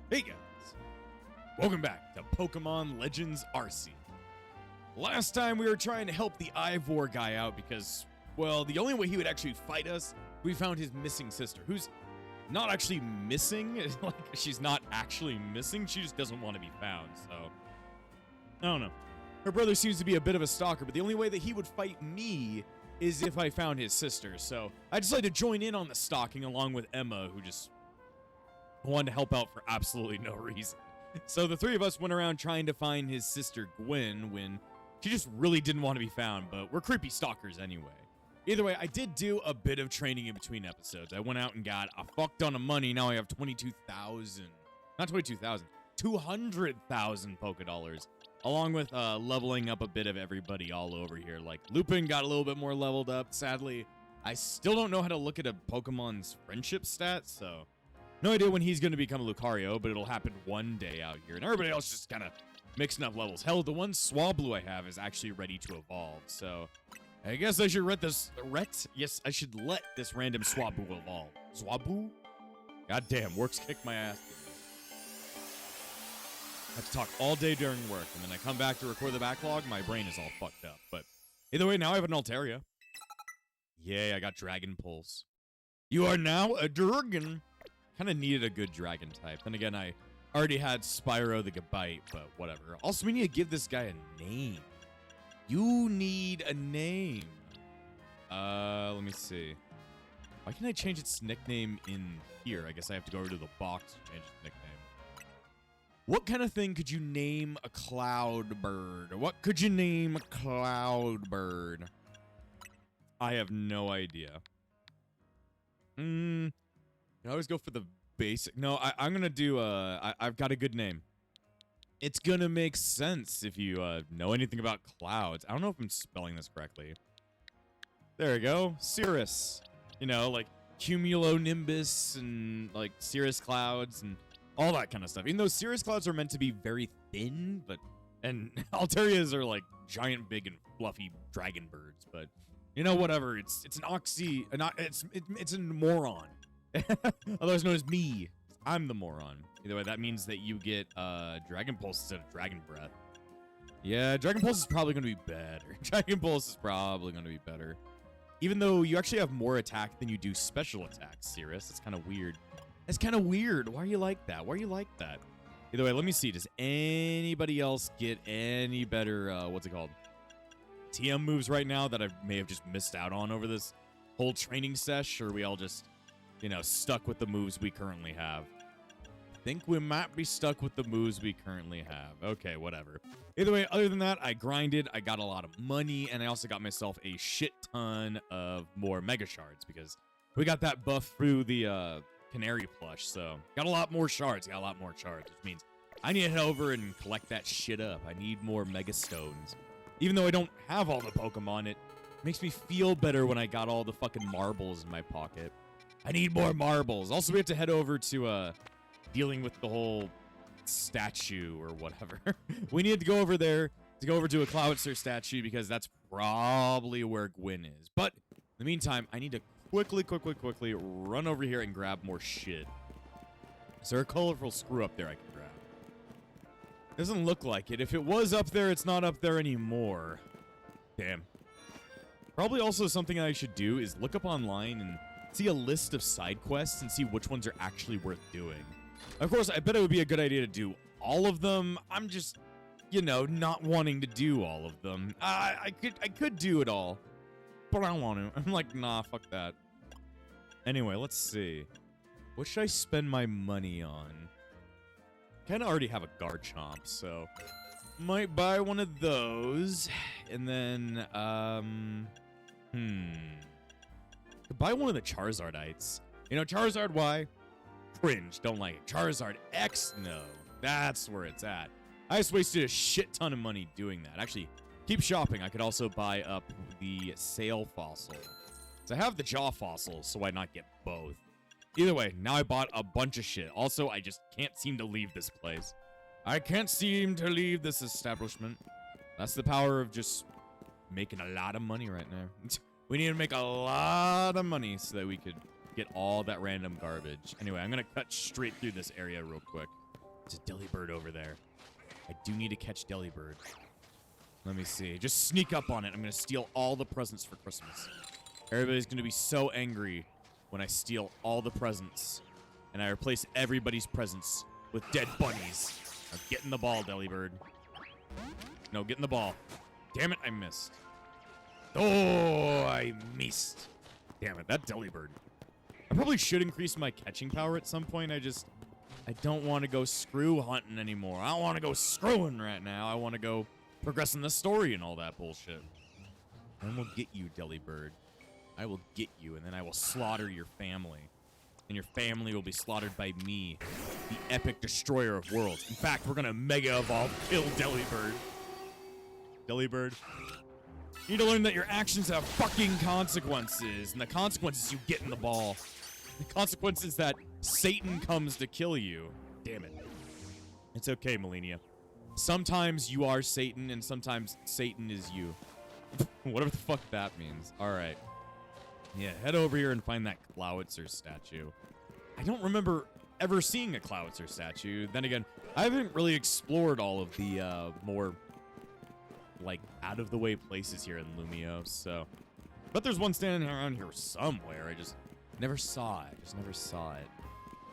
Hey guys, welcome back to Pokemon Legends Arceus. Last time we were trying to help the Ivor guy out because, well, the only way he would actually fight us, we found his missing sister, who's not actually missing. Like, she's not actually missing, she just doesn't want to be found, so I don't know. Her brother seems to be a bit of a stalker, but the only way that he would fight me is if I found his sister, so I decided to join in on the stalking along with Emma, who just wanted to help out for absolutely no reason. So the three of us went around trying to find his sister Gwen when she just really didn't want to be found, but we're creepy stalkers anyway. Either way, I did do a bit of training in between episodes. I went out and got a fuck ton of money. Now I have 22,000. Not 22,000. 200,000 Poké Dollars. Along with leveling up a bit of everybody all over here. Like, Lupin got a little bit more leveled up. Sadly, I still don't know how to look at a Pokemon's friendship stat, so no idea when he's going to become a Lucario, but it'll happen one day out here. And everybody else just kind of mixing up levels. Hell, the one Swablu I have is actually ready to evolve, so I guess I should Yes, I should let this random Swablu evolve. Swablu? Goddamn, work's kicked my ass. I have to talk all day during work, and then I come back to record the backlog, my brain is all fucked up. But either way, now I have an Altaria. Yay, I got Dragon Pulse. You are now a dragon. Kind of needed a good dragon type. Then again, I already had Spyro the Gabite, but whatever. Also, we need to give this guy a name. You need a name. Let me see. Why can't I change its nickname in here? I guess I have to go over to the box to change its nickname. What kind of thing could you name a cloud bird? What could you name a cloud bird? I have no idea. I always go for the basic. No, I'm gonna do I've got a good name. It's gonna make sense if you know anything about clouds. I don't know if I'm spelling this correctly. There we go. Cirrus. You know, like cumulonimbus and like cirrus clouds and all that kind of stuff. Even though cirrus clouds are meant to be very thin, and Altarias are like giant, big, and fluffy dragon birds. But you know, whatever. It's a moron. Otherwise known as me. I'm the moron. Either way, that means that you get Dragon Pulse instead of Dragon Breath. Yeah, Dragon Pulse is probably going to be better. Dragon Pulse is probably going to be better. Even though you actually have more attack than you do special attacks, Cirrus. It's kind of weird. It's kind of weird. Why are you like that? Why are you like that? Either way, let me see. Does anybody else get any better, what's it called? TM moves right now that I may have just missed out on over this whole training sesh? Or are we all just, you know, stuck with the moves we currently have? I think we might be stuck with the moves we currently have. Okay, whatever. Either way, other than that, I grinded, I got a lot of money, and I also got myself a shit ton of more Mega Shards because we got that buff through the Canary plush, so got a lot more shards, which means I need to head over and collect that shit up. I need more Mega Stones. Even though I don't have all the Pokemon, it makes me feel better when I got all the fucking marbles in my pocket. I need more marbles. Also, we have to head over to dealing with the whole statue or whatever. We need to go over there to go over to a Cloudster statue because that's probably where Gwen is. But in the meantime, I need to quickly run over here and grab more shit. Is there a colorful screw up there I can grab? Doesn't look like it. If it was up there, it's not up there anymore. Damn. Probably also something I should do is look up online and see a list of side quests and see which ones are actually worth doing. Of course, I bet it would be a good idea to do all of them. I'm just, you know, not wanting to do all of them. I could do it all, but I don't want to. I'm like, nah, fuck that. Anyway, let's see. What should I spend my money on? Kind of already have a Garchomp, so might buy one of those, and then could buy one of the Charizardites. You know, Charizard Y, cringe, don't like it. Charizard X, no, that's where it's at. I just wasted a shit ton of money doing that. Actually, keep shopping. I could also buy up the Sail Fossil. So I have the Jaw Fossil, so why not get both? Either way, now I bought a bunch of shit. Also, I just can't seem to leave this place. I can't seem to leave this establishment. That's the power of just making a lot of money right now. We need to make a lot of money so that we could get all that random garbage. Anyway, I'm going to cut straight through this area real quick. There's a Delibird over there. I do need to catch Delibird. Let me see. Just sneak up on it. I'm going to steal all the presents for Christmas. Everybody's going to be so angry when I steal all the presents. And I replace everybody's presents with dead bunnies. Now get in the ball, Delibird. No, get in the ball. Damn it, I missed. Oh, I missed. Damn it, that Delibird. I probably should increase my catching power at some point. I don't want to go screw hunting anymore. I don't want to go screwing right now. I want to go progressing the story and all that bullshit. And we'll get you, Delibird. I will get you, and then I will slaughter your family. And your family will be slaughtered by me, the epic destroyer of worlds. In fact, we're going to Mega Evolve kill Delibird. Delibird, you need to learn that your actions have fucking consequences. And the consequences you get in the ball. The consequence is that Satan comes to kill you. Damn it. It's okay, Melania. Sometimes you are Satan, and sometimes Satan is you. Whatever the fuck that means. Alright. Yeah, head over here and find that Clowitzer statue. I don't remember ever seeing a Clowitzer statue. Then again, I haven't really explored all of the more, like, out-of-the-way places here in Lumiose, so... But there's one standing around here somewhere. I just never saw it.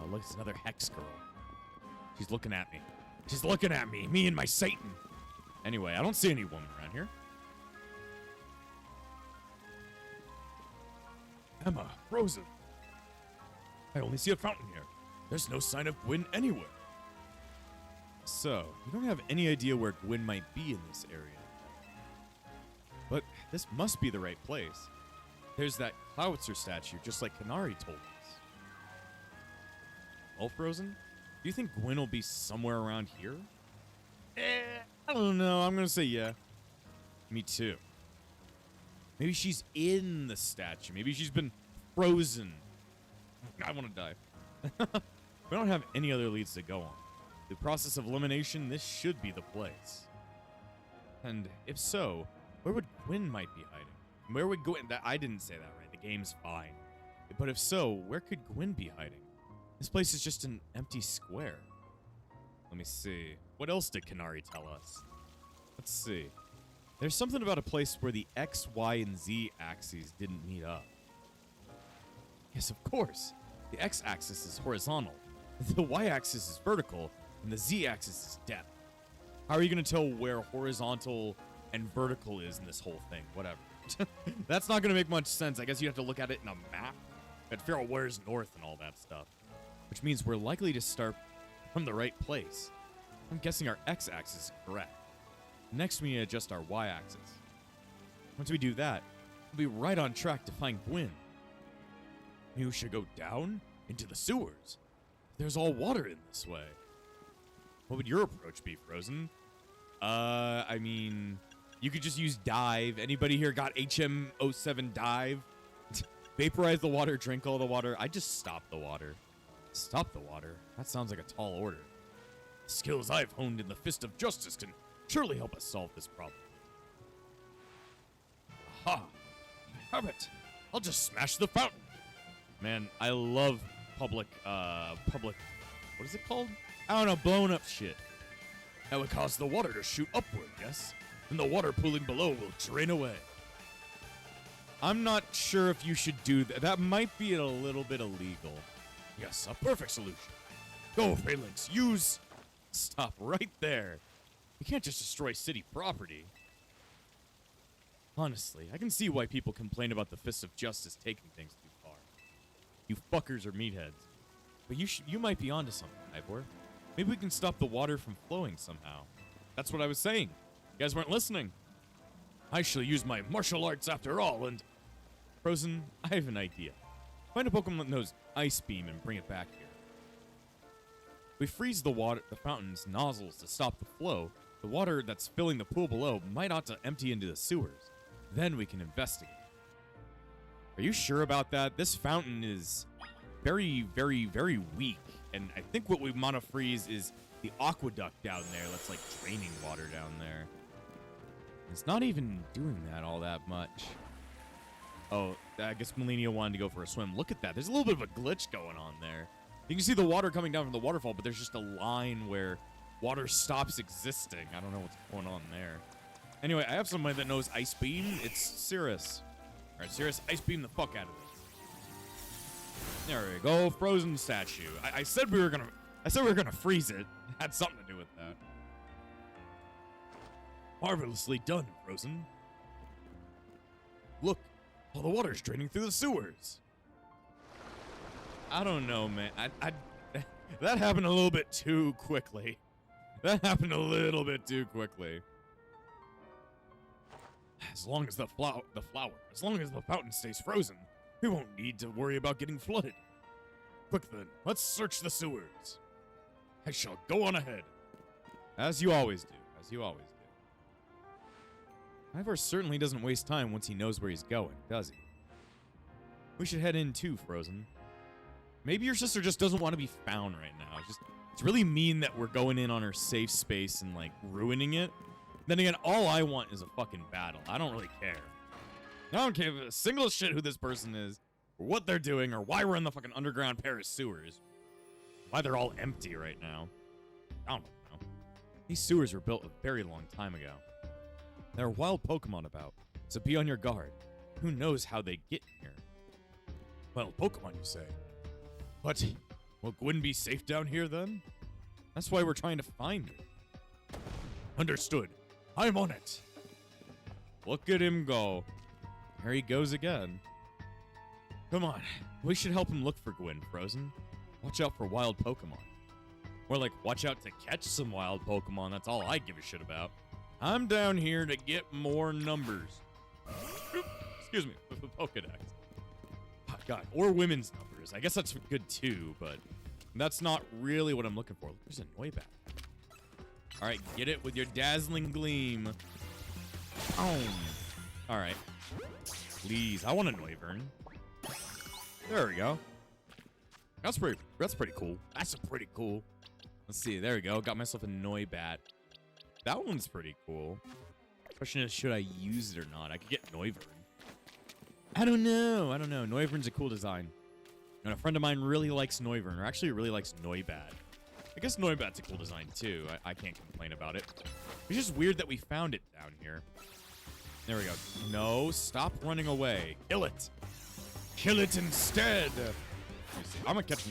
Oh, look, it's another Hex girl. She's looking at me. She's looking at me. Me and my Satan. Anyway, I don't see any woman around here. Emma, Rosen. I only see a fountain here. There's no sign of Gwyn anywhere. So, you don't have any idea where Gwyn might be in this area. But this must be the right place. There's that Clowitzer statue, just like Kanari told us. Well, Frozen, do you think Gwyn will be somewhere around here? I don't know. I'm going to say yeah. Me too. Maybe she's in the statue. Maybe she's been frozen. I want to die. We don't have any other leads to go on. The process of elimination, this should be the place. And if so, where would Gwyn might be hiding? Where would Gwyn... I didn't say that right. The game's fine. But if so, where could Gwyn be hiding? This place is just an empty square. Let me see. What else did Kanari tell us? Let's see. There's something about a place where the X, Y, and Z axes didn't meet up. Yes, of course. The X-axis is horizontal. The Y-axis is vertical. And the Z-axis is depth. How are you going to tell where horizontal and vertical is in this whole thing? Whatever. That's not going to make much sense. I guess you have to look at it in a map and figure out where's north and all that stuff. Which means we're likely to start from the right place. I'm guessing our X-axis is correct. Next, we need to adjust our Y-axis. Once we do that, we'll be right on track to find Gwyn. Maybe we should go down into the sewers. There's all water in this way. What would your approach be, Frozen? I mean, you could just use dive. Anybody here got HM07 dive? Vaporize the water, drink all the water. I just stop the water. Stop the water? That sounds like a tall order. The skills I've honed in the Fist of Justice can surely help us solve this problem. Aha! Have it! I'll just smash the fountain. Man, I love public, what is it called? I don't know, blown up shit. That would cause the water to shoot upward, yes? And the water pooling below will drain away. I'm not sure if you should do that. That might be a little bit illegal. Yes, a perfect solution. Go, Phalanx, use... Stop right there. You can't just destroy city property. Honestly, I can see why people complain about the Fist of Justice taking things too far. You fuckers are meatheads. But you might be onto something, Ivor. Maybe we can stop the water from flowing somehow. That's what I was saying. You guys weren't listening. I shall use my martial arts after all, and... Frozen, I have an idea. Find a Pokemon that knows Ice Beam and bring it back here. We freeze the fountain's nozzles to stop the flow. The water that's filling the pool below might ought to empty into the sewers. Then we can investigate. Are you sure about that? This fountain is very, very, very weak. And I think what we want to freeze is the aqueduct down there that's like draining water down there. It's not even doing that all that much. Oh, I guess Melania wanted to go for a swim. Look at that. There's a little bit of a glitch going on there. You can see the water coming down from the waterfall, but there's just a line where water stops existing. I don't know what's going on there. Anyway, I have somebody that knows Ice Beam. It's Cirrus. All right, Cirrus, Ice Beam the fuck out of it. There we go, frozen statue. I said we were gonna freeze it. It had something to do with that. Marvelously done, Frozen. Look, all the water's draining through the sewers. I don't know, man. That happened a little bit too quickly. That happened a little bit too quickly. As long as the fountain stays frozen, we won't need to worry about getting flooded. Quick then, let's search the sewers. I shall go on ahead. As you always do, as you always do. Ivor certainly doesn't waste time once he knows where he's going, does he? We should head in too, Frozen. Maybe your sister just doesn't want to be found right now. It's really mean that we're going in on her safe space and, like, ruining it. Then again, all I want is a fucking battle. I don't really care. I don't give a single shit who this person is, or what they're doing, or why we're in the fucking underground Paris sewers. Why they're all empty right now. I don't know. These sewers were built a very long time ago. There are wild Pokemon about, so be on your guard. Who knows how they get here? Wild Pokemon, you say? But will Gwyn be safe down here then? That's why we're trying to find her. Understood. I'm on it. Look at him go. There he goes again. Come on. We should help him look for Gwyn, Frozen. Watch out for wild Pokemon. Or like, watch out to catch some wild Pokemon. That's all I give a shit about. I'm down here to get more numbers. Excuse me, with the Pokedex. Oh, God, or women's numbers. I guess that's good too, but that's not really what I'm looking for. Look, there's a Noibat. All right, get it with your dazzling gleam. Boom. All right. Please, I want a Noivern. There we go. That's pretty cool. That's pretty cool. Let's see. There we go. Got myself a Noibat. That one's pretty cool. Question is, should I use it or not? I could get Noivern. I don't know. Noivern's a cool design. And a friend of mine really likes Noivern, or actually really likes Noibat. I guess Noibat's a cool design too. I can't complain about it. It's just weird that we found it down here. There we go. No, stop running away. Kill it. Kill it instead. I'm gonna catch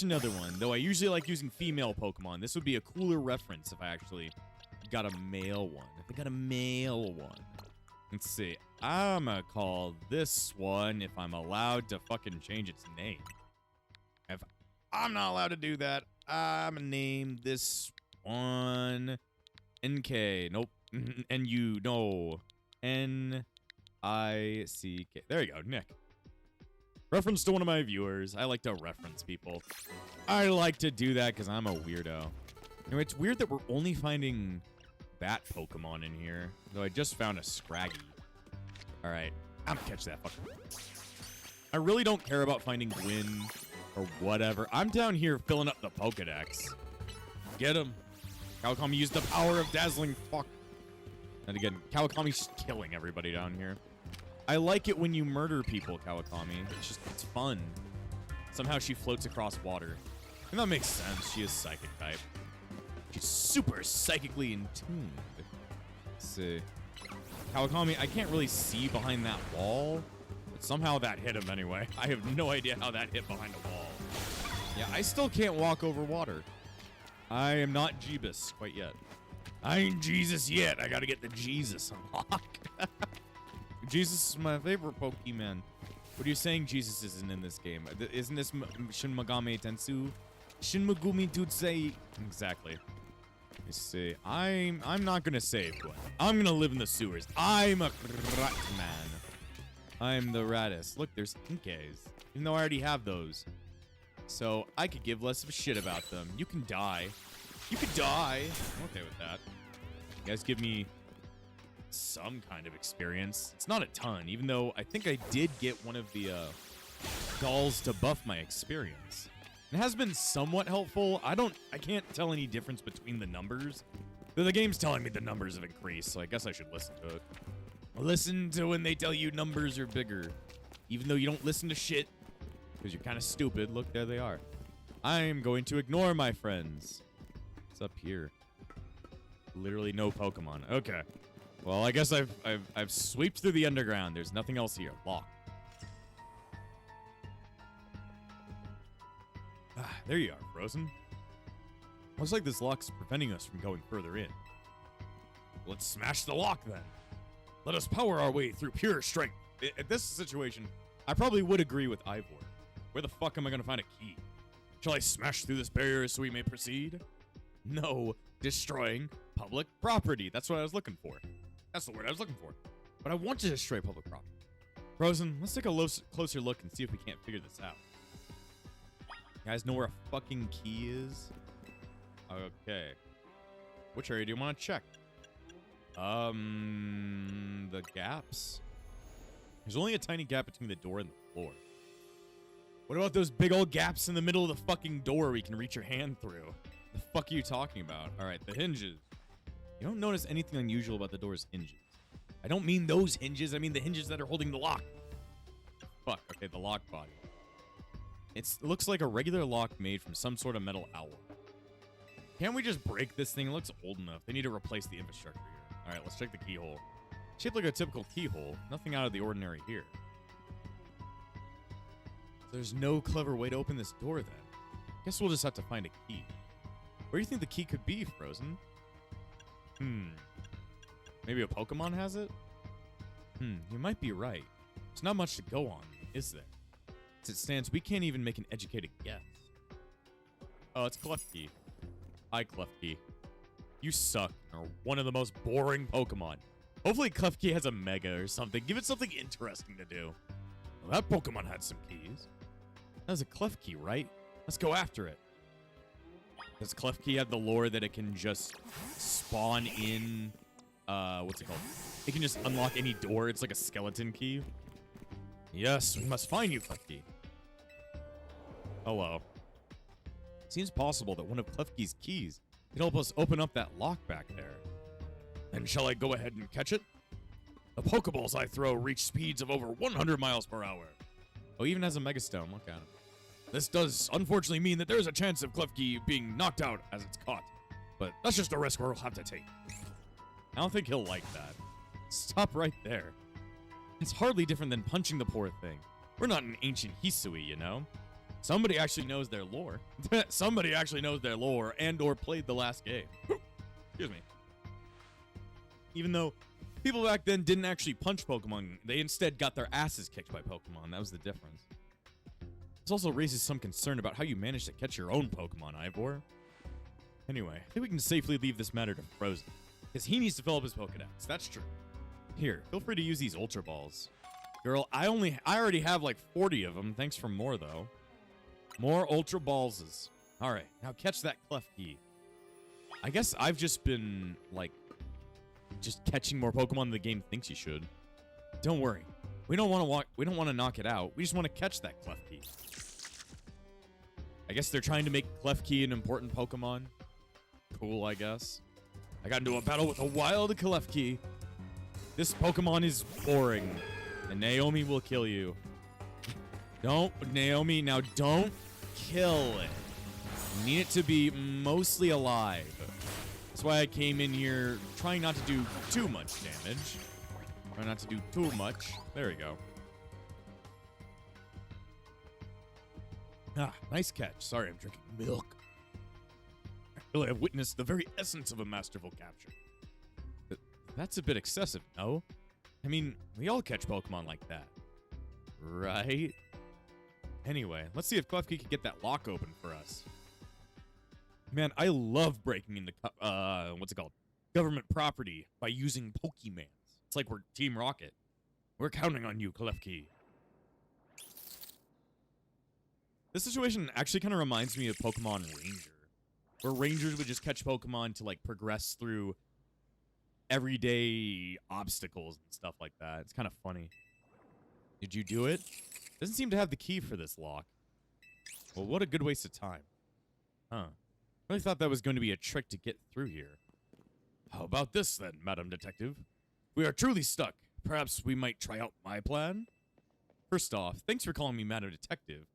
another one. Though I usually like using female Pokemon. This would be a cooler reference if I actually got a male one. Let's see. I'm gonna call this one, if I'm allowed to fucking change its name. If I'm not allowed to do that, I'm gonna name this one NK. Nope. NU. No. NICK. There you go, Nick. Reference to one of my viewers. I like to reference people. I like to do that because I'm a weirdo. Anyway, it's weird that we're only finding bat Pokemon in here. Though I just found a Scraggy. Alright, I'm gonna catch that fucker. I really don't care about finding Gwyn or whatever. I'm down here filling up the Pokedex. Get him. Kawakami used the power of dazzling fuck. And again, Kawakami's killing everybody down here. I like it when you murder people, Kawakami. It's fun. Somehow she floats across water. And that makes sense. She is psychic type. She's super psychically in tune. Let's see. Kawakami, I can't really see behind that wall, but somehow that hit him anyway. I have no idea how that hit behind a wall. Yeah, I still can't walk over water. I am not Jeebus quite yet. I ain't Jesus yet. I gotta get the Jesus unlock. Jesus is my favorite Pokemon. What are you saying Jesus isn't in this game? Isn't this Shin Megami Tensei? Shin Megami Tensei. Exactly. Let's see. I'm not gonna save Gwyn. I'm gonna live in the sewers. I'm a rat man. I'm the raddest. Look, there's Inkays. Even though I already have those. So I could give less of a shit about them. You can die. You could die. I'm okay with that. You guys give me some kind of experience. It's not a ton, even though I think I did get one of the dolls to buff my experience. It has been somewhat helpful. I can't tell any difference between the numbers. The game's telling me the numbers have increased, so I guess I should listen to it. Listen to when they tell you numbers are bigger. Even though you don't listen to shit. Because you're kind of stupid. Look, there they are. I'm going to ignore my friends. What's up here? Literally no Pokemon. Okay. Well, I guess I've sweeped through the underground. There's nothing else here. Lock. Ah, there you are, Frozen. Looks like this lock's preventing us from going further in. Let's smash the lock, then. Let us power our way through pure strength. In this situation, I probably would agree with Ivor. Where the fuck am I going to find a key? Shall I smash through this barrier so we may proceed? No, destroying public property. That's what I was looking for. That's the word I was looking for. But I want to destroy public property. Frozen, let's take a closer look and see if we can't figure this out. You guys know where a fucking key is? Okay. Which area do you want to check? The gaps. There's only a tiny gap between the door and the floor. What about those big old gaps in the middle of the fucking door where you can reach your hand through? The fuck are you talking about? All right, the hinges. You don't notice anything unusual about the door's hinges. I don't mean those hinges. I mean the hinges that are holding the lock. Fuck. Okay, the lock body. It looks like a regular lock made from some sort of metal alloy. Can't we just break this thing? It looks old enough. They need to replace the infrastructure here. All right, let's check the keyhole. Shaped like a typical keyhole. Nothing out of the ordinary here. There's no clever way to open this door, then. Guess we'll just have to find a key. Where do you think the key could be, Frozen? Maybe a Pokemon has it? You might be right. There's not much to go on, is there? As it stands, we can't even make an educated guess. Oh, it's Klefki. Hi, Klefki. You suck. You're one of the most boring Pokemon. Hopefully Klefki has a Mega or something. Give it something interesting to do. Well, that Pokemon had some keys. That was a Klefki, right? Let's go after it. Does Klefki have the lore that it can just spawn in... what's it called? It can just unlock any door. It's like a skeleton key. Yes, we must find you, Klefki. Hello. Seems possible that one of Klefki's keys could help us open up that lock back there. And shall I go ahead and catch it? The Pokeballs I throw reach speeds of over 100 miles per hour. Oh, he even has a Mega Stone. Look at him. This does unfortunately mean that there's a chance of Klefki being knocked out as it's caught. But that's just a risk we'll have to take. I don't think he'll like that. Stop right there. It's hardly different than punching the poor thing. We're not an ancient Hisui, you know? Somebody actually knows their lore. Somebody actually knows their lore and or played the last game. Excuse me. Even though people back then didn't actually punch Pokemon, they instead got their asses kicked by Pokemon. That was the difference. This also raises some concern about how you managed to catch your own Pokemon, Ivor. Anyway, I think we can safely leave this matter to Frozen, because he needs to fill up his Pokedex. That's true. Here, feel free to use these Ultra Balls. Girl, I already have like 40 of them. Thanks for more, though. More Ultra Balls. All right, now catch that Klefki. I guess I've just been, like, just catching more Pokemon than the game thinks you should. Don't worry. We don't want to knock it out. We just want to catch that Klefki. I guess they're trying to make Klefki an important Pokemon. Cool, I guess. I got into a battle with a wild Klefki. This Pokemon is boring. And Naomi will kill you. Don't, Naomi, now don't kill it. You need it to be mostly alive. That's why I came in here trying not to do too much damage. Try not to do too much. There we go. Ah, nice catch. Sorry, I'm drinking milk. I feel like I've witnessed the very essence of a masterful capture. That's a bit excessive, no? I mean, we all catch Pokemon like that. Right? Anyway, let's see if Klefki can get that lock open for us. Man, I love breaking into, what's it called? Government property by using Pokemans. It's like we're Team Rocket. We're counting on you, Klefki. This situation actually kind of reminds me of Pokemon Ranger, where Rangers would just catch Pokemon to, like, progress through everyday obstacles and stuff like that. It's kind of funny. Did you do it? Doesn't seem to have the key for this lock. Well, what a good waste of time. Huh. I really thought that was going to be a trick to get through here. How about this then, Madam Detective? We are truly stuck. Perhaps we might try out my plan? First off, thanks for calling me Madam Detective.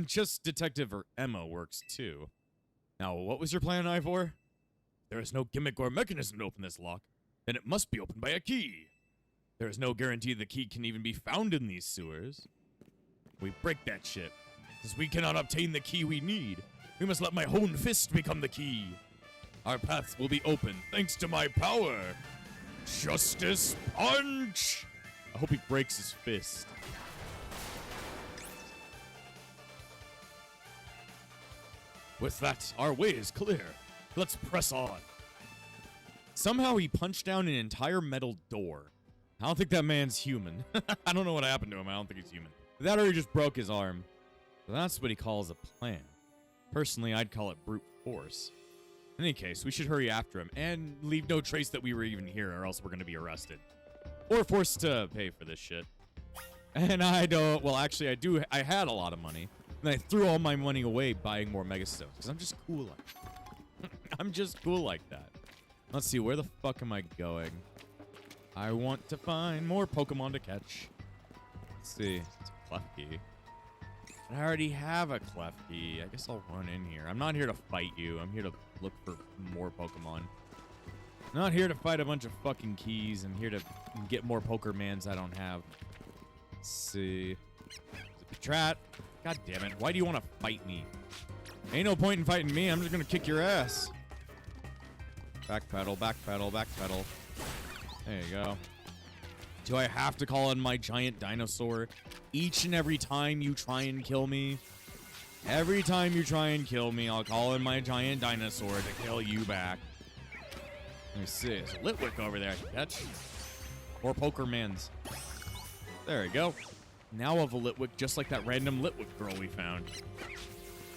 Just Detective or Emma works too. Now, what was your plan, Ivor? There is no gimmick or mechanism to open this lock. Then it must be opened by a key. There is no guarantee the key can even be found in these sewers. We break that shit. Since we cannot obtain the key we need, we must let my honed fist become the key. Our paths will be open thanks to my power. Justice Punch! I hope he breaks his fist. With that, our way is clear. Let's press on. Somehow he punched down an entire metal door. I don't think that man's human. I don't know what happened to him. I don't think he's human. That or he just broke his arm. So that's what he calls a plan. Personally, I'd call it brute force. In any case, we should hurry after him and leave no trace that we were even here, or else we're going to be arrested. Or forced to pay for this shit. And I don't... Well, actually, I had a lot of money. And I threw all my money away buying more Megastones. Because I'm just cool like I'm just cool like that. Let's see, where the fuck am I going? I want to find more Pokemon to catch. Let's see. It's a Klefki. I already have a Klefki. I guess I'll run in here. I'm not here to fight you. I'm here to look for more Pokemon. I'm not here to fight a bunch of fucking keys. I'm here to get more Pokermans I don't have. Let's see. Patrat. God damn it. Why do you want to fight me? Ain't no point in fighting me. I'm just going to kick your ass. Backpedal, backpedal, backpedal. There you go. Do I have to call in my giant dinosaur each and every time you try and kill me? Every time you try and kill me, I'll call in my giant dinosaur to kill you back. Let me see. There's a Litwick over there I can catch. Or Pokermans. There we go. Now I have a Litwick just like that random Litwick girl we found.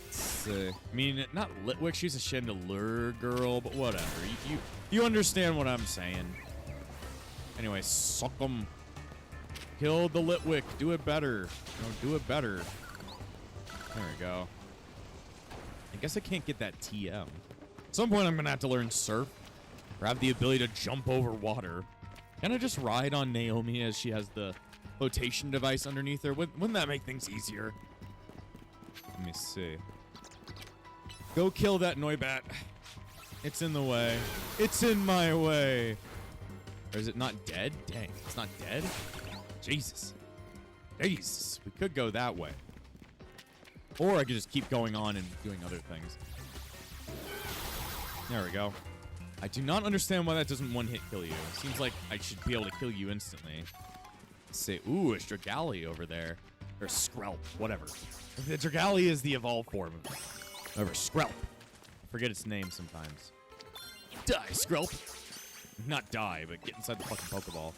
Let's see. I mean, not Litwick. She's a Chandelure girl, but whatever. You understand what I'm saying. Anyway, suck 'em. Kill the Litwick. Do it better. No, do it better. There we go. I guess I can't get that TM. At some point, I'm going to have to learn Surf. Or have the ability to jump over water. Can I just ride on Naomi as she has the flotation device underneath her? Wouldn't that make things easier? Let me see. Go kill that Noibat. It's in the way. It's in my way. Or is it not dead? Dang, it's not dead? Jesus. Jesus. We could go that way. Or I could just keep going on and doing other things. There we go. I do not understand why that doesn't one-hit kill you. It seems like I should be able to kill you instantly. Let's see. Ooh, a Dragali over there. Or Skrelp, whatever. The Dragali is the evolved form of it. Whatever, Skrelp. I forget its name sometimes. Die, Skrelp. Not die, but get inside the fucking Pokeball.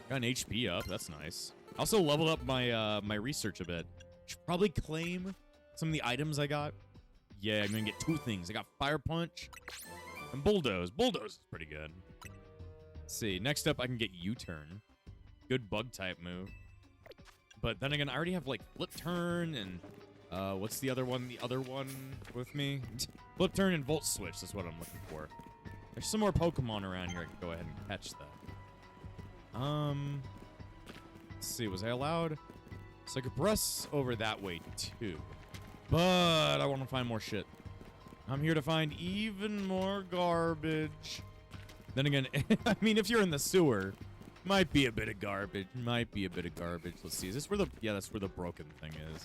Got an HP up. That's nice. Also leveled up my my research a bit. Should probably claim some of the items I got. Yeah, I'm gonna get two things. I got Fire Punch and Bulldoze. Bulldoze is pretty good. Let's see. Next up, I can get U-Turn. Good bug type move. But then again, I already have like Flip Turn and what's the other one? The other one with me? Flip Turn and Volt Switch. That's what I'm looking for. There's some more Pokemon around here. I can go ahead and catch that. Let's see. Was I allowed? So I could press over that way too. But I want to find more shit. I'm here to find even more garbage. Then again, I mean, if you're in the sewer, might be a bit of garbage. Might be a bit of garbage. Let's see. Is this where the... Yeah, that's where the broken thing is.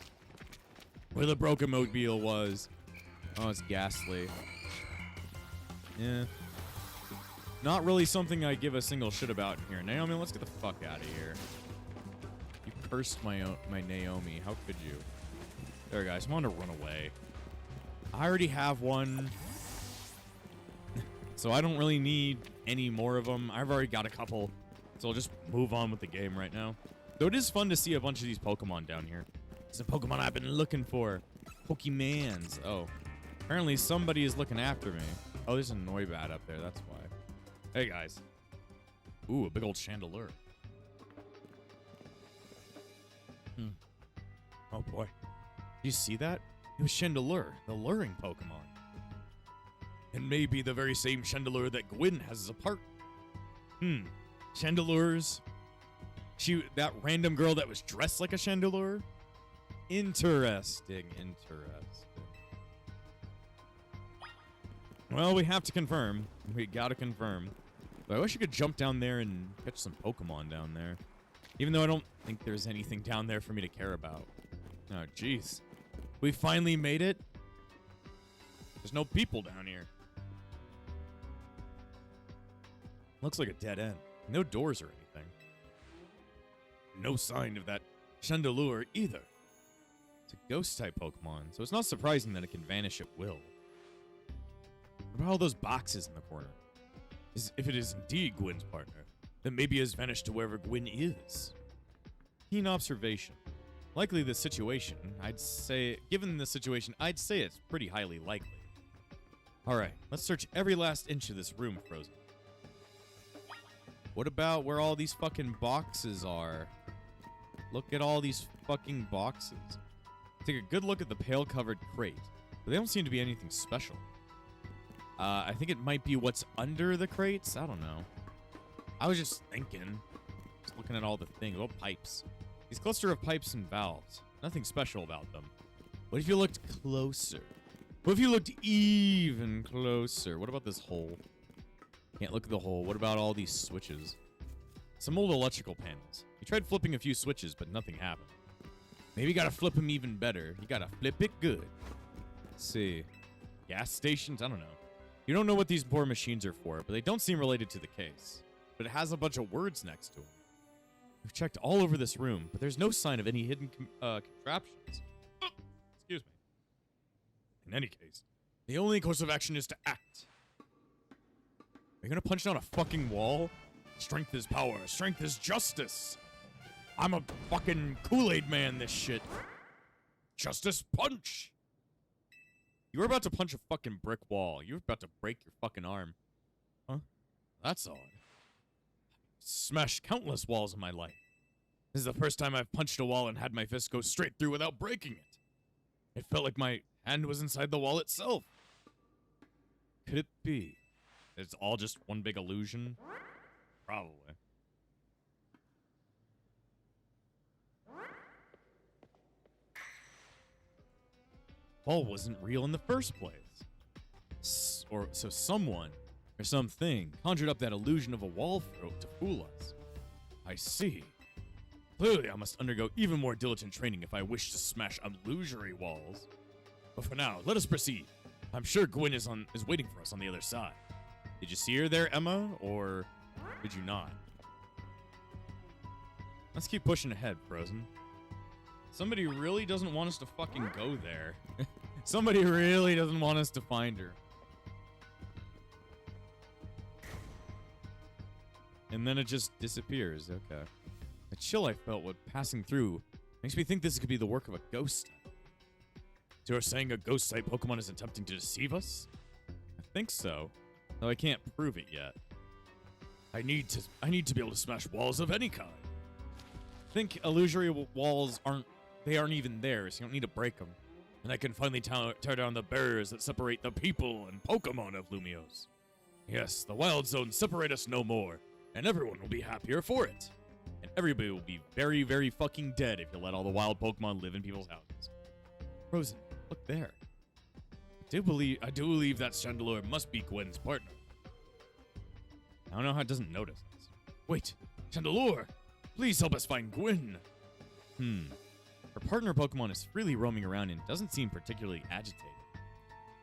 Where the broken mobile was. Oh, it's ghastly. Yeah. Not really something I give a single shit about in here. Naomi, let's get the fuck out of here. You cursed my Naomi. How could you? There, guys. I'm going to run away. I already have one. So I don't really need any more of them. I've already got a couple. So I'll just move on with the game right now. Though it is fun to see a bunch of these Pokemon down here. It's a Pokemon I've been looking for. Pokemans. Oh. Apparently somebody is looking after me. Oh, there's a Noibat up there. That's why. Hey, guys. Ooh, a big old Chandelure. Oh, boy. You see that? It was Chandelure, the luring Pokemon. And maybe the very same Chandelure that Gwyn has as a part. Chandelures. That random girl that was dressed like a Chandelure. Interesting. Well, we have to confirm. We gotta confirm. But I wish I could jump down there and catch some Pokemon down there. Even though I don't think there's anything down there for me to care about. Oh, jeez. We finally made it. There's no people down here. Looks like a dead end. No doors or anything. No sign of that Chandelure either. It's a ghost-type Pokemon, so it's not surprising that it can vanish at will. What about all those boxes in the corner? If it is indeed Gwyn's partner, then maybe it has vanished to wherever Gwyn is. Keen observation. Likely the situation, given the situation, I'd say it's pretty highly likely. Alright, let's search every last inch of this room, Frozen. What about where all these fucking boxes are? Look at all these fucking boxes. Take a good look at the pale-covered crate, but they don't seem to be anything special. I think it might be what's under the crates. I don't know. I was just thinking. Just looking at all the things. Oh, pipes. These cluster of pipes and valves. Nothing special about them. What if you looked closer? What if you looked even closer? What about this hole? Can't look at the hole. What about all these switches? Some old electrical panels. You tried flipping a few switches, but nothing happened. Maybe you gotta flip them even better. You gotta flip it good. Let's see. Gas stations? I don't know. You don't know what these poor machines are for, but they don't seem related to the case. But it has a bunch of words next to them. We've checked all over this room, but there's no sign of any hidden contraptions. Oh, excuse me. In any case, the only course of action is to act. Are you gonna punch down a fucking wall? Strength is power. Strength is justice. I'm a fucking Kool-Aid man, this shit. Justice punch. You were about to punch a fucking brick wall. You were about to break your fucking arm. Huh? That's odd. Smashed countless walls in my life. This is the first time I've punched a wall and had my fist go straight through without breaking it. It felt like my hand was inside the wall itself. Could it be? It's all just one big illusion? Probably. Wall wasn't real in the first place. So someone or something conjured up that illusion of a wall to fool us. I see. Clearly, I must undergo even more diligent training if I wish to smash illusory walls. But for now, let us proceed. I'm sure Gwyn is waiting for us on the other side. Did you see her there, Emma, or did you not? Let's keep pushing ahead, Frozen. Somebody really doesn't want us to fucking go there. Somebody really doesn't want us to find her. And then it just disappears. Okay. The chill I felt when passing through makes me think this could be the work of a ghost type. So you're saying a ghost type Pokemon is attempting to deceive us? I think so, though I can't prove it yet. I need to be able to smash walls of any kind. I think illusory walls aren't even there, so you don't need to break them. And I can finally tear down the barriers that separate the people and Pokemon of Lumiose. Yes, the wild zones separate us no more, and everyone will be happier for it. And everybody will be very, very fucking dead if you let all the wild Pokemon live in people's houses. Frozen, look there. I do believe that Chandelure must be Gwyn's partner. I don't know how it doesn't notice this. Wait, Chandelure! Please help us find Gwyn! Her partner Pokemon is freely roaming around and doesn't seem particularly agitated.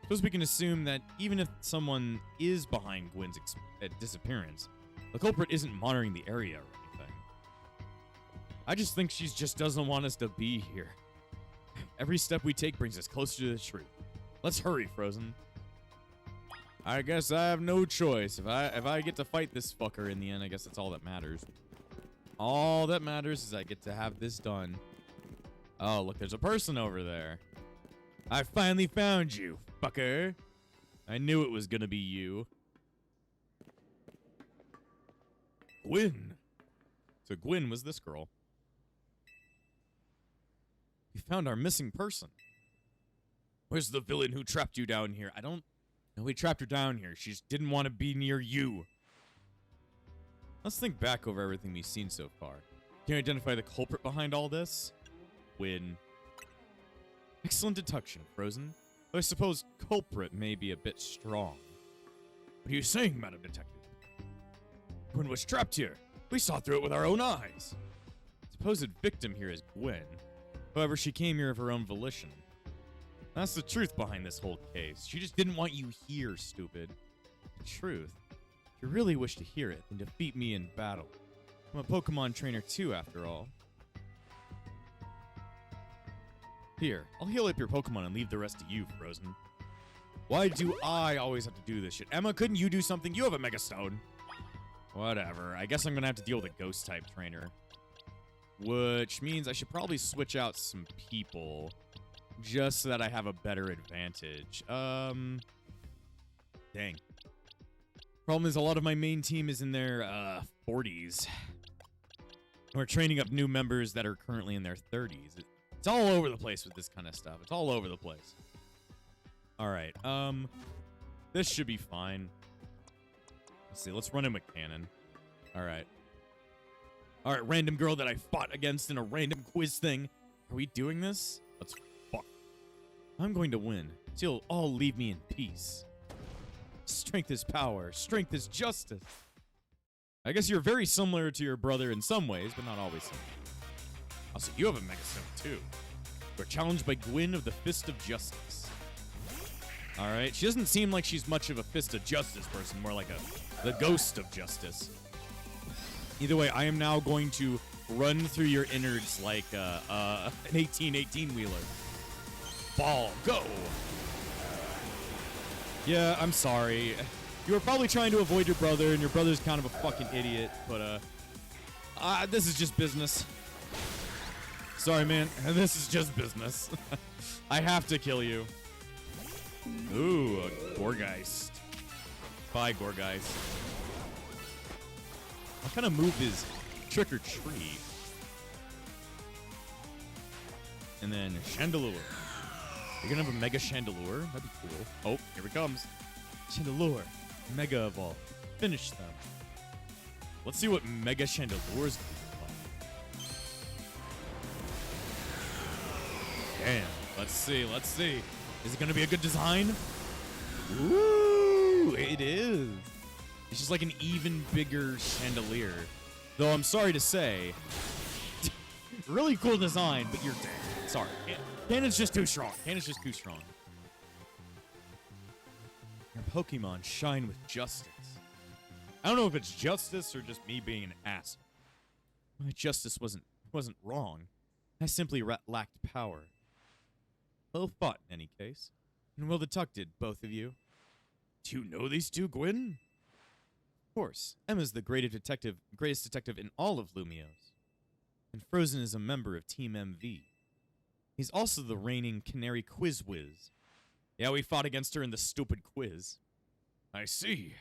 Suppose we can assume that even if someone is behind Gwyn's disappearance, the culprit isn't monitoring the area or anything. I just think she just doesn't want us to be here. Every step we take brings us closer to the truth. Let's hurry, Frozen. I guess I have no choice. If I get to fight this fucker in the end, I guess that's all that matters. All that matters is I get to have this done. Oh, look, there's a person over there. I finally found you, fucker. I knew it was gonna be you. Gwyn. So Gwyn was this girl. We found our missing person. Where's the villain who trapped you down here? I don't know. We trapped her down here. She just didn't want to be near you. Let's think back over everything we've seen so far. Can you identify the culprit behind all this? Gwyn. Excellent deduction, Frozen. Though I suppose culprit may be a bit strong. What are you saying, Madam Detective? Gwen was trapped here. We saw through it with our own eyes. The supposed victim here is Gwen. However, she came here of her own volition. That's the truth behind this whole case. She just didn't want you here, stupid. The truth. If you really wish to hear it, then defeat me in battle. I'm a Pokemon trainer too, after all. Here, I'll heal up your Pokemon and leave the rest to you, Frozen. Why do I always have to do this shit? Emma, couldn't you do something? You have a Mega Stone. Whatever. I guess I'm gonna have to deal with a Ghost-type trainer. Which means I should probably switch out some people just so that I have a better advantage. Dang. Problem is, a lot of my main team is in their 40s. We're training up new members that are currently in their 30s. It's all over the place with this kind of stuff. It's all over the place. All right. This should be fine. Let's see. Let's run him with cannon. All right. All right, random girl that I fought against in a random quiz thing. Are we doing this? Let's fuck. I'm going to win. So you'll all leave me in peace. Strength is power. Strength is justice. I guess you're very similar to your brother in some ways, but not always similar. Also, you have a Mega Stone, too. We're challenged by Gwen of the Fist of Justice. All right. She doesn't seem like she's much of a Fist of Justice person, more like the Ghost of Justice. Either way, I am now going to run through your innards like an 18-wheeler. Ball, go! Yeah, I'm sorry. You were probably trying to avoid your brother, and your brother's kind of a fucking idiot, but this is just business. Sorry, man. This is just business. I have to kill you. Ooh, a Gorgeist. Bye, Gorgeist. What kind of move is Trick or Treat? And then Chandelure. You're gonna have a Mega Chandelure? That'd be cool. Oh, here it comes. Chandelure. Mega Evolve. Finish them. Let's see what Mega Chandelure's gonna be like. Damn. Let's see. Let's see. Is it gonna be a good design? Ooh, it is. It's just like an even bigger chandelier. Though I'm sorry to say, really cool design, but you're dead. Sorry. Cannon's just too strong. Cannon's just too strong. Your Pokemon shine with justice. I don't know if it's justice or just me being an ass. My justice wasn't wrong. I simply lacked power. Well fought, in any case. And well deducted, both of you. Do you know these two, Gwen? Of course. Emma's the greatest detective in all of Lumiose. And Frozen is a member of Team MV. He's also the reigning Canary Quiz Whiz. Yeah, we fought against her in the stupid quiz. I see.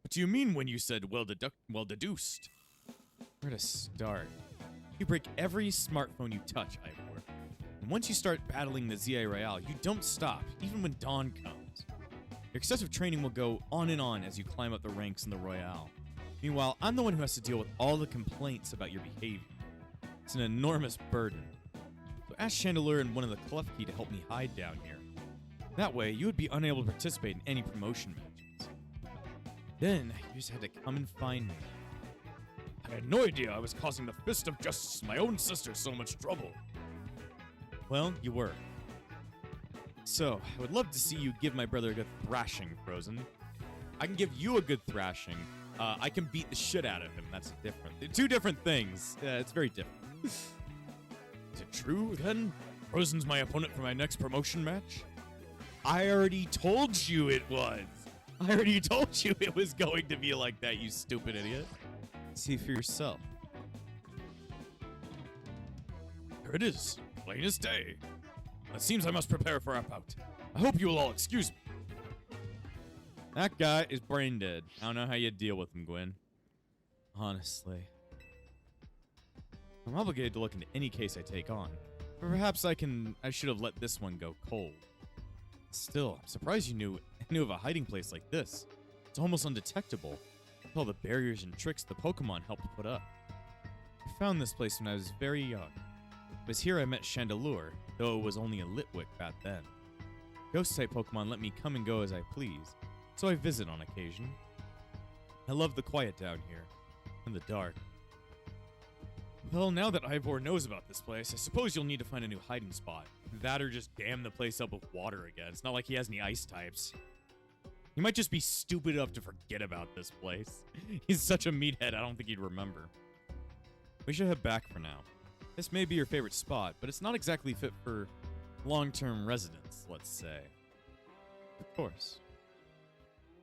What do you mean when you said well deduced? Where to start? You break every smartphone you touch, Ivor. And once you start battling the ZA Royale, you don't stop, even when dawn comes. Your excessive training will go on and on as you climb up the ranks in the Royale. Meanwhile, I'm the one who has to deal with all the complaints about your behavior. It's an enormous burden. So ask Chandelure and one of the Klefki to help me hide down here. That way, you would be unable to participate in any promotion matches. Then, you just had to come and find me. I had no idea I was causing the Fist of Justice, my own sister, so much trouble. Well, you were. So, I would love to see you give my brother a good thrashing, Frozen. I can give you a good thrashing. I can beat the shit out of him. That's different. They're two different things. It's very different. Is it true, then? Frozen's my opponent for my next promotion match? I already told you it was. I already told you it was going to be like that, you stupid idiot. See for yourself. Here it is. Plain as day. It seems I must prepare for our bout. I hope you will all excuse me. That guy is brain dead. I don't know how you deal with him, Gwen. Honestly. I'm obligated to look into any case I take on. But perhaps I should have let this one go cold. Still, I'm surprised you knew of a hiding place like this. It's almost undetectable. With all the barriers and tricks the Pokemon helped put up. I found this place when I was very young. It was here I met Chandelure. though it was only a Litwick back then. Ghost-type Pokemon let me come and go as I please, so I visit on occasion. I love the quiet down here, and the dark. Well, now that Ivor knows about this place, I suppose you'll need to find a new hiding spot. That or just dam the place up with water again. It's not like he has any ice types. He might just be stupid enough to forget about this place. He's such a meathead, I don't think he'd remember. We should head back for now. This may be your favorite spot, but it's not exactly fit for long-term residence, let's say. Of course.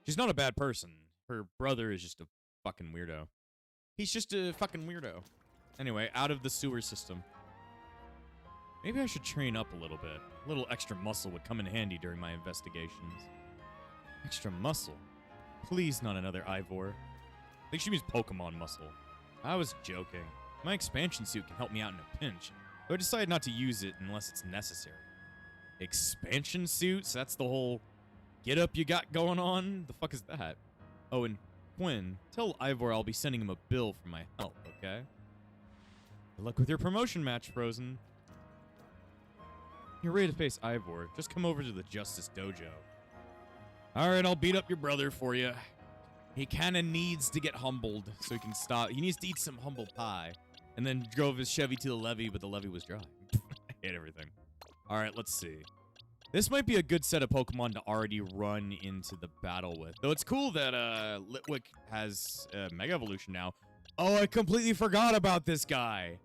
She's not a bad person. Her brother is just a fucking weirdo. He's just a fucking weirdo. Anyway, out of the sewer system. Maybe I should train up a little bit. A little extra muscle would come in handy during my investigations. Extra muscle? Please, not another Ivor. I think she means Pokemon muscle. I was joking. My expansion suit can help me out in a pinch, but I decided not to use it unless it's necessary. Expansion suits? That's the whole get up you got going on? The fuck is that? Oh, and Quinn, tell Ivor I'll be sending him a bill for my help, okay? Good luck with your promotion match, Frozen. You're ready to face Ivor. Just come over to the Justice Dojo. Alright, I'll beat up your brother for you. He kind of needs to get humbled so he can stop. He needs to eat some humble pie. And then drove his Chevy to the levee, but the levee was dry. I hate everything. Alright, let's see. This might be a good set of Pokemon to already run into the battle with. Though it's cool that Litwick has Mega Evolution now. Oh, I completely forgot about this guy.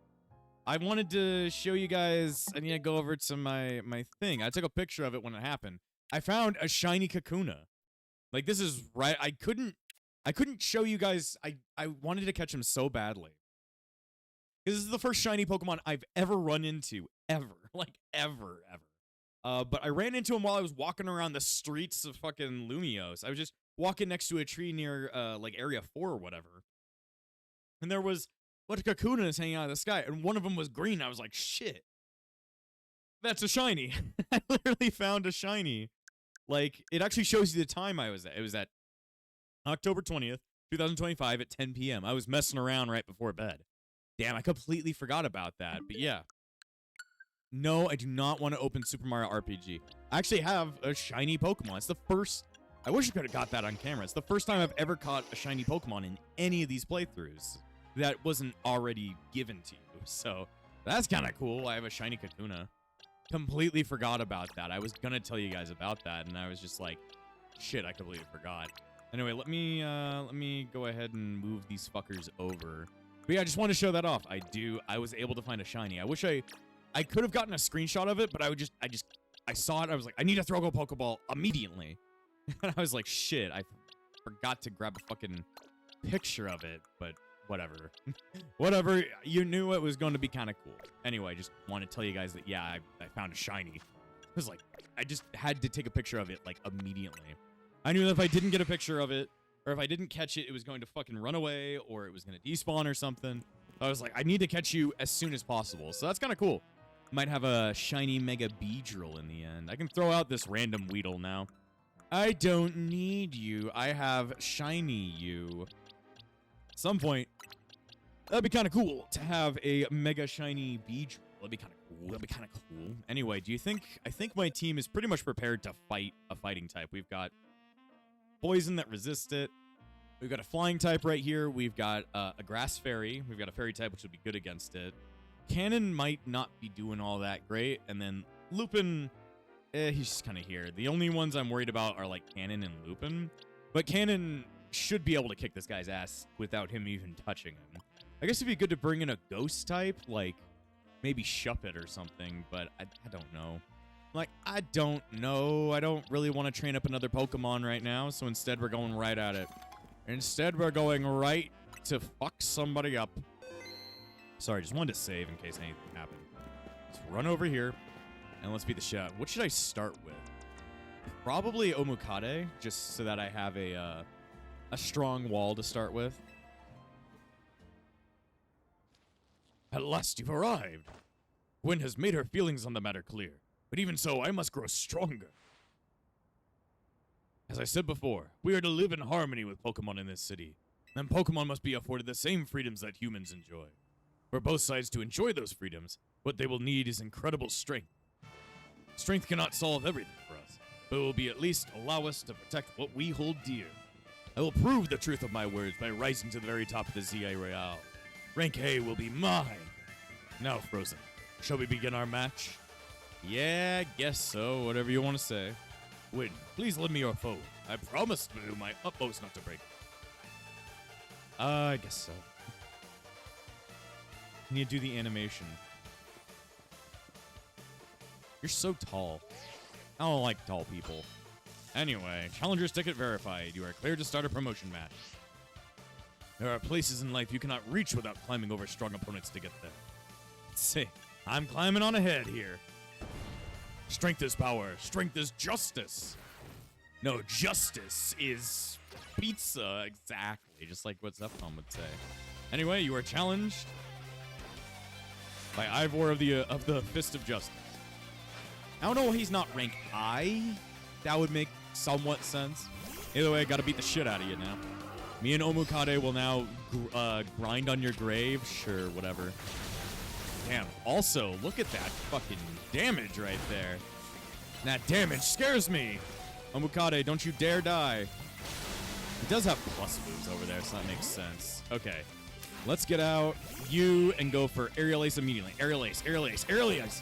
I wanted to show you guys. I need to go over to my thing. I took a picture of it when it happened. I found a shiny Kakuna. Like, this is right. I couldn't show you guys. I wanted to catch him so badly. Because this is the first shiny Pokemon I've ever run into. Ever. Like, ever. But I ran into him while I was walking around the streets of fucking Lumiose. I was just walking next to a tree near, like, Area 4 or whatever. And there was a bunch of Kakunas hanging out of the sky, and one of them was green. I was like, shit. That's a shiny. I literally found a shiny. Like, it actually shows you the time I was at. It was at October 20th, 2025 at 10 p.m. I was messing around right before bed. Damn, I completely forgot about that. But yeah. No, I do not want to open Super Mario RPG. I actually have a shiny Pokemon. It's the first... I wish I could have got that on camera. It's the first time I've ever caught a shiny Pokemon in any of these playthroughs that wasn't already given to you. So, that's kind of cool. I have a shiny Kakuna. Completely forgot about that. I was going to tell you guys about that, and I was just like, shit, I completely forgot. Anyway, let me go ahead and move these fuckers over. But yeah, I just want to show that off. I was able to find a shiny. I wish I could have gotten a screenshot of it, but I saw it. I was like, I need to throw a Pokeball immediately. And I was like, shit, I forgot to grab a fucking picture of it, but whatever. Whatever, you knew it was going to be kind of cool. Anyway, I just want to tell you guys that, yeah, I found a shiny. It was like, I just had to take a picture of it, like, immediately. I knew that if I didn't get a picture of it, or if I didn't catch it, it was going to fucking run away, or it was going to despawn or something. I was like, I need to catch you as soon as possible. So that's kind of cool. Might have a shiny Mega Beedrill in the end. I can throw out this random Weedle now. I don't need you. I have shiny you. At some point, that'd be kind of cool to have a Mega Shiny Beedrill. That'd be kind of cool. Anyway, I think my team is pretty much prepared to fight a fighting type. We've got Poison that resists it. We've got a flying type right here. We've got a grass fairy. We've got a fairy type, which would be good against it. Cannon might not be doing all that great. And then Lupin, he's just kind of here. The only ones I'm worried about are like Cannon and Lupin. But Cannon should be able to kick this guy's ass without him even touching him. I guess it'd be good to bring in a ghost type, like maybe Shuppet or something. But I don't know. Like, I don't know. I don't really want to train up another Pokemon right now. So instead, we're going right at it. Instead, we're going right to fuck somebody up. Sorry, just wanted to save in case anything happened. Let's run over here, and let's beat the shit out. What should I start with? Probably Omukade, just so that I have a strong wall to start with. At last you've arrived. Gwen has made her feelings on the matter clear, but even so, I must grow stronger. As I said before, we are to live in harmony with Pokemon in this city, and Pokemon must be afforded the same freedoms that humans enjoy. For both sides to enjoy those freedoms, what they will need is incredible strength, Strength cannot solve everything for us, but it will be at least allow us to protect what we hold dear. I will prove the truth of my words by rising to the very top of the ZA Royale. Rank A will be mine. Now, Frozen, shall we begin our match? Yeah, guess so, whatever you want to say. Win, please lend me your phone. I promise to do my utmost not to break it. I guess so. Can you do the animation? You're so tall. I don't like tall people. Anyway, challenger's ticket verified. You are cleared to start a promotion match. There are places in life you cannot reach without climbing over strong opponents to get there. Let's see. I'm climbing on ahead here. Strength is power. Strength is justice. No, justice is pizza. Exactly. Just like what Zephon would say. Anyway, you are challenged by Ivor of the Fist of Justice. I don't know why he's not rank I. That would make somewhat sense. Either way, I gotta beat the shit out of you now. Me and Omukade will now grind on your grave. Sure, whatever. Damn. Also, look at that fucking damage right there. That damage scares me. Omukade, don't you dare die. He does have plus moves over there, so that makes sense. Okay. Let's get out you and go for Aerial Ace immediately. Aerial Ace, Aerial Ace, Aerial Ace.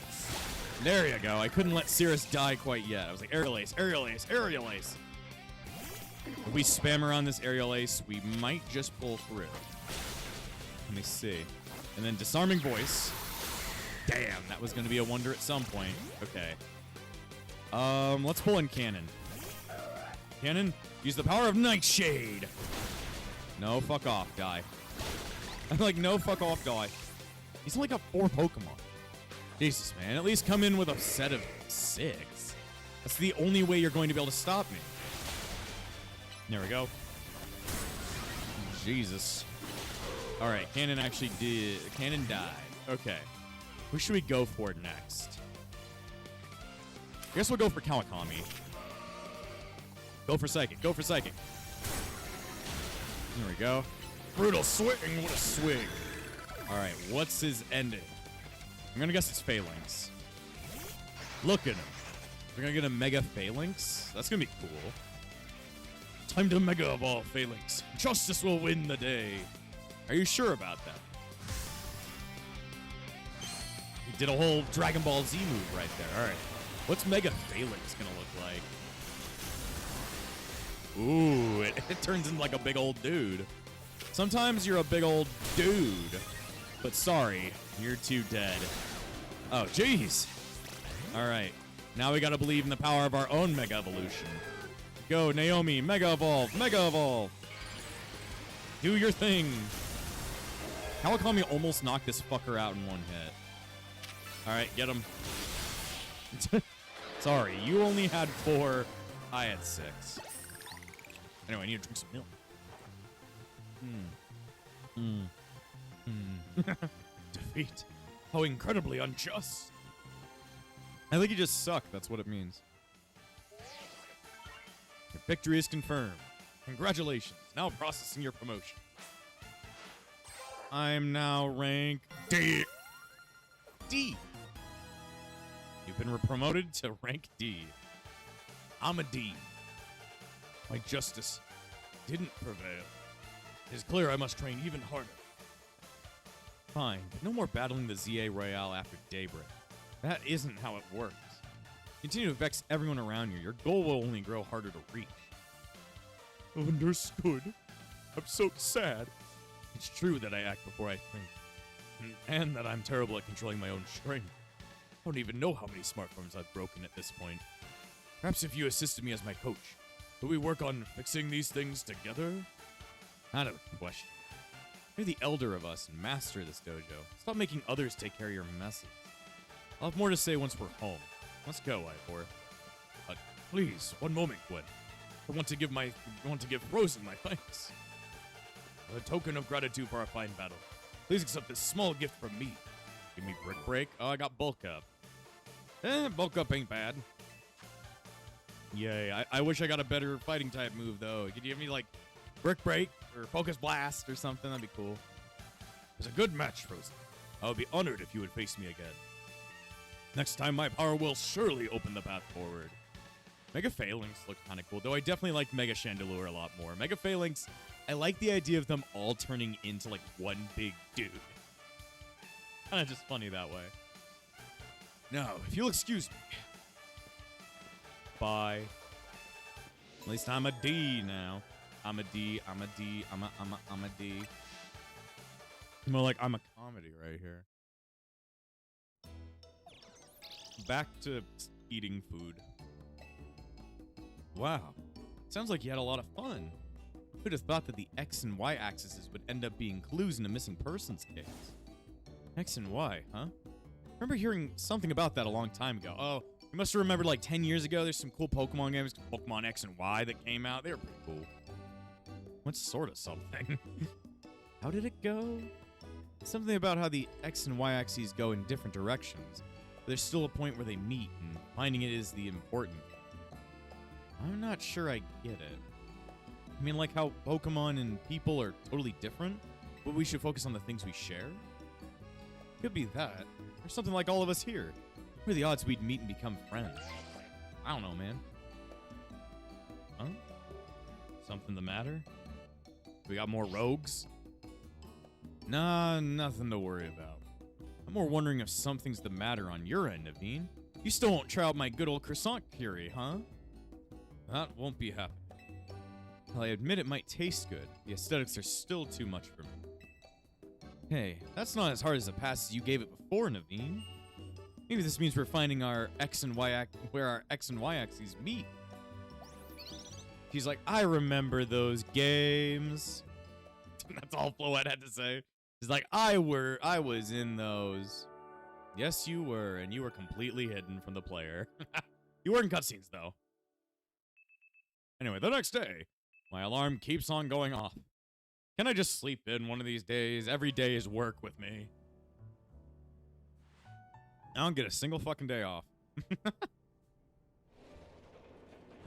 There you go. I couldn't let Cirrus die quite yet. I was like, Aerial Ace, Aerial Ace, Aerial Ace. If we spam around this Aerial Ace, we might just pull through. Let me see. And then Disarming Voice. Damn, that was going to be a wonder at some point. Okay. Let's pull in Cannon. Cannon, use the power of Nightshade. No, fuck off, die. I'm like, no, fuck off, die. He's only got 4 Pokemon. Jesus, man. At least come in with a set of 6. That's the only way you're going to be able to stop me. There we go. Jesus. All right, Cannon actually did. Cannon died. Okay. Who should we go for next? I guess we'll go for Kawakami. Go for Psychic. Go for Psychic. There we go. Brutal swing. What a swing. All right, what's his ending? I'm going to guess it's Phalanx. Look at him. We're going to get a Mega Phalanx? That's going to be cool. Time to Mega Evolve Phalanx. Justice will win the day. Are you sure about that? He did a whole Dragon Ball Z move right there. All right. What's Mega Phalanx going to look like? Ooh, it turns into like a big old dude. Sometimes you're a big old dude. But sorry, you're too dead. Oh, jeez. All right. Now we got to believe in the power of our own Mega Evolution. Go, Naomi. Mega Evolve. Mega Evolve. Do your thing. Kawakami almost knocked this fucker out in one hit. All right, get him. Sorry, you only had 4. I had 6. Anyway, I need to drink some milk. Defeat. How incredibly unjust. I think you just suck. That's what it means. Your victory is confirmed. Congratulations. Now processing your promotion. I'm now rank D. D. You've been promoted to rank D. I'm a D. My justice didn't prevail. It is clear I must train even harder. Fine, but no more battling the ZA Royale after daybreak. That isn't how it works. Continue to vex everyone around you. Your goal will only grow harder to reach. Understood. I'm so sad. It's true that I act before I think. And that I'm terrible at controlling my own strength. I don't even know how many smartphones I've broken at this point. Perhaps if you assisted me as my coach, could we work on fixing these things together? Not a question. You're the elder of us and master of this dojo. Stop making others take care of your messes. I'll have more to say once we're home. Let's go, Ivor. But please, one moment, Gwen. I want to give Frozen my thanks. As a token of gratitude for our fine battle, please accept this small gift from me. Give me Brick Break. Oh, I got Bulk Up. Bulk Up ain't bad. Yay. I wish I got a better fighting type move, though. Could you give me, like, Brick Break or Focus Blast or something? That'd be cool. It was a good match, Frozen. I would be honored if you would face me again. Next time, my power will surely open the path forward. Mega Phalanx looked kind of cool, though I definitely like Mega Chandelure a lot more. Mega Phalanx, I like the idea of them all turning into, like, one big dude. Kind of just funny that way. Now, if you'll excuse me. Bye. At least I'm a D now. I'm a D. I'm a D. I'm a D. More like I'm a comedy right here. Back to eating food. Wow. Sounds like you had a lot of fun. Who'd have thought that the X and Y axes would end up being clues in a missing persons case? X and Y, huh? I remember hearing something about that a long time ago. Oh, you must have remembered like 10 years ago, there's some cool Pokemon games, Pokemon X and Y that came out. They were pretty cool. What's sort of something? How did it go? Something about how the X and Y axes go in different directions. But there's still a point where they meet, and finding it is the important thing. I'm not sure I get it. I mean, like how Pokemon and people are totally different, but we should focus on the things we share? Could be that. Or something like all of us here. What are the odds we'd meet and become friends? I don't know, man. Huh? Something the matter? We got more rogues? Nah, nothing to worry about. I'm more wondering if something's the matter on your end, Naveen. You still won't try out my good old croissant curry, huh? That won't be happening. Well, I admit it might taste good. The aesthetics are still too much for me. Hey, that's not as hard as the passes you gave it before, Naveen. Maybe this means we're finding our X and Y where our X and Y axes meet. She's like, I remember those games. That's all Floette had to say. She's like, I was in those. Yes, you were, and you were completely hidden from the player. You were in cutscenes, though. Anyway, the next day, my alarm keeps on going off. Can I just sleep in one of these days? Every day is work with me. I don't get a single fucking day off.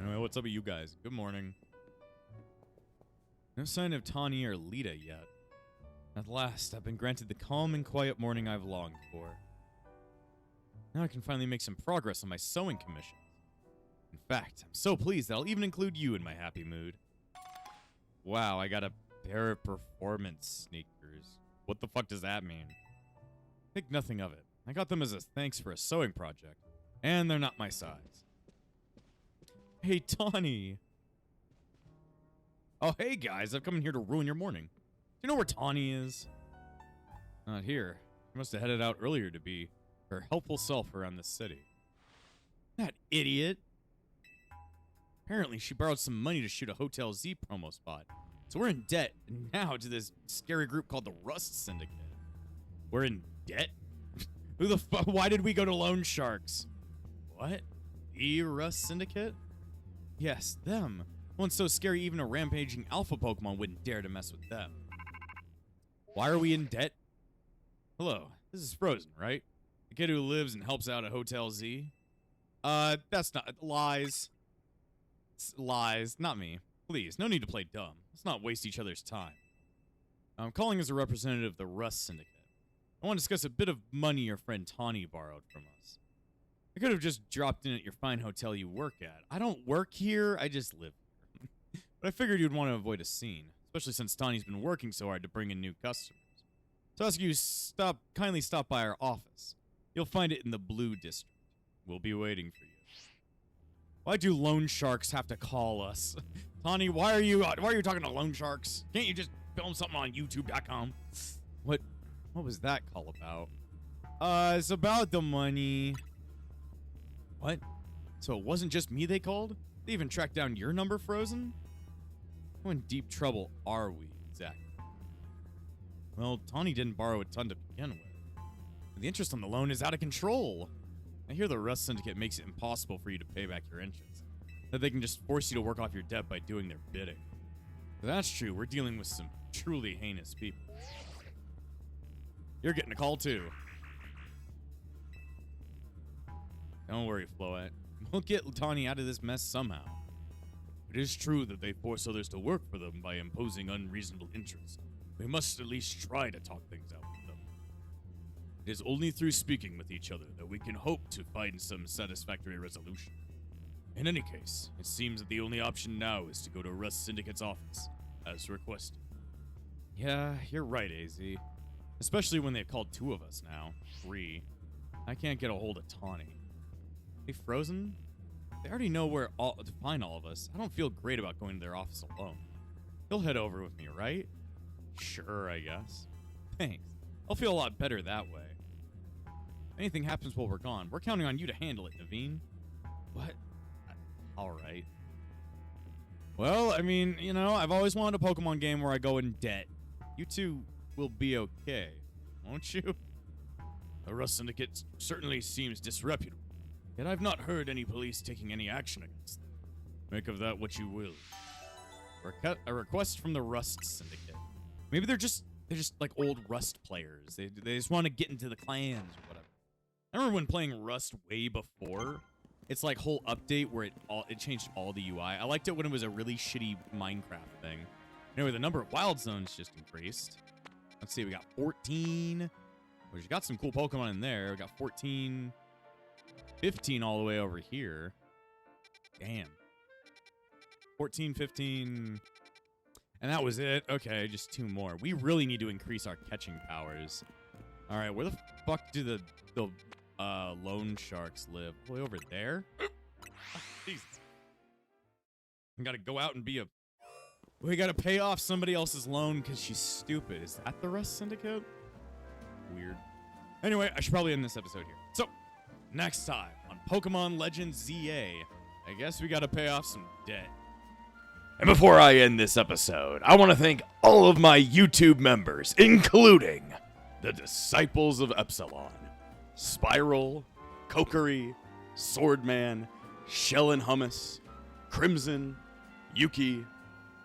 Anyway, what's up with you guys? Good morning. No sign of Tawny or Lita yet. At last, I've been granted the calm and quiet morning I've longed for. Now I can finally make some progress on my sewing commissions. In fact, I'm so pleased that I'll even include you in my happy mood. Wow, I got a pair of performance sneakers. What the fuck does that mean? Think nothing of it. I got them as a thanks for a sewing project. And they're not my size. Hey, Tawny. Oh, hey, guys. I've come in here to ruin your morning. Do you know where Tawny is? Not here. She must have headed out earlier to be her helpful self around the city. That idiot. Apparently, she borrowed some money to shoot a Hotel Z promo spot. So we're in debt now to this scary group called the Rust Syndicate. We're in debt? Who the fuck? Why did we go to Loan Sharks? What? The Rust Syndicate? Yes, them. One's so scary even a rampaging alpha Pokemon wouldn't dare to mess with them. Why are we in debt? Hello, this is Frozen, right? The kid who lives and helps out at Hotel Z? That's not... Lies. It's lies, not me. Please, no need to play dumb. Let's not waste each other's time. I'm calling as a representative of the Rust Syndicate. I want to discuss a bit of money your friend Tawny borrowed from us. I could have just dropped in at your fine hotel you work at. I don't work here, I just live here. But I figured you'd want to avoid a scene, especially since Tawny's been working so hard to bring in new customers. So I ask you kindly stop by our office. You'll find it in the Blue District. We'll be waiting for you. Why do loan sharks have to call us? Tawny, why are you talking to loan sharks? Can't you just film something on YouTube.com? What was that call about? It's about the money. What? So it wasn't just me they called? They even tracked down your number, Frozen? How in deep trouble are we, exactly? Well, Tawny didn't borrow a ton to begin with. The interest on the loan is out of control. I hear the Rust Syndicate makes it impossible for you to pay back your interest. That they can just force you to work off your debt by doing their bidding. If that's true, we're dealing with some truly heinous people. You're getting a call too. Don't worry, Floette. We'll get Tawny out of this mess somehow. It is true that they force others to work for them by imposing unreasonable interest. We must at least try to talk things out with them. It is only through speaking with each other that we can hope to find some satisfactory resolution. In any case, it seems that the only option now is to go to Rust Syndicate's office, as requested. Yeah, you're right, AZ. Especially when they've called 2 of us now. 3. I can't get a hold of Tawny. They frozen? They already know where to find all of us. I don't feel great about going to their office alone. He'll head over with me, right? Sure, I guess. Thanks. I'll feel a lot better that way. If anything happens while we're gone, we're counting on you to handle it, Naveen. What? Alright. Well, I mean, you know, I've always wanted a Pokemon game where I go in debt. You two will be okay, won't you? The Rust Syndicate certainly seems disreputable, yet I've not heard any police taking any action against them. Make of that what you will. A request from the Rust Syndicate. Maybe they're just like old Rust players. They just want to get into the clans or whatever. I remember when playing Rust way before. It's like whole update where it changed all the UI. I liked it when it was a really shitty Minecraft thing. Anyway, the number of wild zones just increased. Let's see, we got 14. We got some cool Pokemon in there. We got 14, 15 all the way over here. Damn. 14, 15. And that was it. Okay, just 2 more. We really need to increase our catching powers. All right, where the fuck do the lone sharks live? Way over there? Oh, Jesus. I gotta go out and be a... We gotta pay off somebody else's loan because she's stupid. Is that the Rust Syndicate? Weird. Anyway, I should probably end this episode here. So, next time on Pokemon Legends ZA, I guess we gotta pay off some debt. And before I end this episode, I want to thank all of my YouTube members, including the Disciples of Epsilon, Spiral, Kokiri, Swordman, Shell and Hummus, Crimson, Yuki,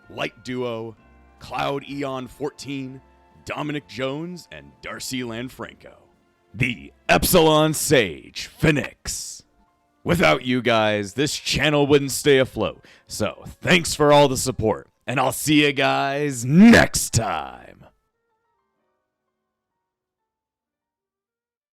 Light Duo, Cloud Eon 14, Dominic Jones, and Darcy Lanfranco. The Epsilon Sage, Phoenix. Without you guys, this channel wouldn't stay afloat. So, thanks for all the support, and I'll see you guys next time.